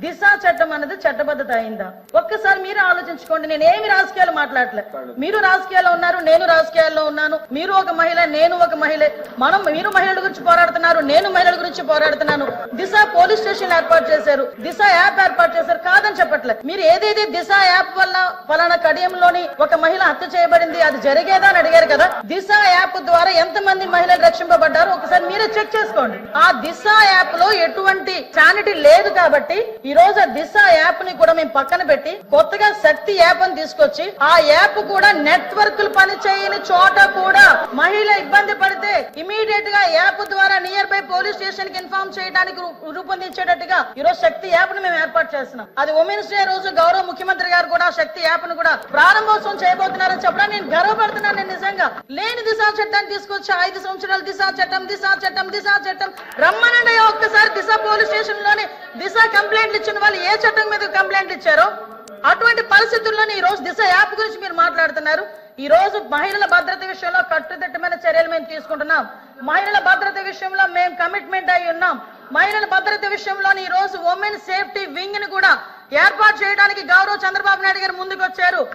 దిశ చట్టం అన్నది చట్టబద్ధత అయిందా? ఒక్కసారి మీరు ఆలోచించుకోండి. నేను ఏమి రాజకీయాలు మాట్లాడలేదు. మీరు రాజకీయాల్లో ఉన్నారు, నేను రాజకీయాల్లో ఉన్నాను. మీరు ఒక మహిళ, నేను ఒక మహిళ. మీరు మహిళల గురించి పోరాడుతున్నారు, నేను మహిళల గురించి పోరాడుతున్నాను. దిశ పోలీస్ స్టేషన్ ఏర్పాటు చేశారు, దిశ యాప్ ఏర్పాటు చేశారు, కాదని చెప్పట్లేదు. మీరు ఏదైతే దిశ యాప్ వల్ల ఫలానా కడియంలోని ఒక మహిళ హత్య చేయబడింది, అది జరిగేదా అని అడిగారు కదా. దిశ యాప్ ద్వారా ఎంతమంది మహిళలు రక్షింపబడ్డారు ఒకసారి మీరే చెక్ చేసుకోండి. ఆ దిశ యాప్ లో ఎటువంటి శానిటీ లేదు కాబట్టి ఈ రోజు దిశ యాప్ ని కూడా మేము పక్కన పెట్టి కొత్తగా శక్తి యాప్ అని తీసుకొచ్చి ఆ యాప్ కూడా నెట్వర్క్లు పని చేయని చోట కూడా మహిళ ఇబ్బంది పడితే ఇమీడియట్ గా యాప్ ద్వారా నియర్ బై పోలీస్ స్టేషన్ కి ఇన్ఫార్మ్ చేయడానికి రూపొందించేటట్టుగా ఈ రోజు శక్తి యాప్ ని మేము ఏర్పాటు చేస్తున్నాం. అది ఉమెన్స్ డే రోజు గౌరవ ముఖ్యమంత్రి గారు కూడా శక్తి యాప్ ను కూడా ప్రారంభోత్సవం చేయబోతున్నారని చెప్పడం నేను గర్వపడుతున్నాను. నేను నిజంగా లేని దిశా చట్టాన్ని తీసుకొచ్చి 5 సంవత్సరాలు దిశా చట్టం రమ్మనండి. ఒక్కసారి దిశ పోలీస్ స్టేషన్ లోని దిశ కంప్లైంట్లు ఇచ్చిన వాళ్ళు ఏ చట్టం మీద కంప్లైంట్లు ఇచ్చారో అటువంటి పరిస్థితుల్లోనే ఈ రోజు దిశ యాప్ గురించి మీరు మాట్లాడుతున్నారు. ఈ రోజు మహిళల భద్రత విషయంలో కట్టుదిట్టమైన చర్యలు మేము తీసుకుంటున్నాం. మహిళల భద్రత విషయంలో మేము కమిట్మెంట్ అయి ఉన్నాం. మహిళల భద్రత విషయంలో ఈ రోజు ఉమెన్ సేఫ్టీ వింగ్ ని కూడా ఏర్పాటు చేయడానికి గౌరవ చంద్రబాబు నాయుడు గారు ముందుకు వచ్చారు.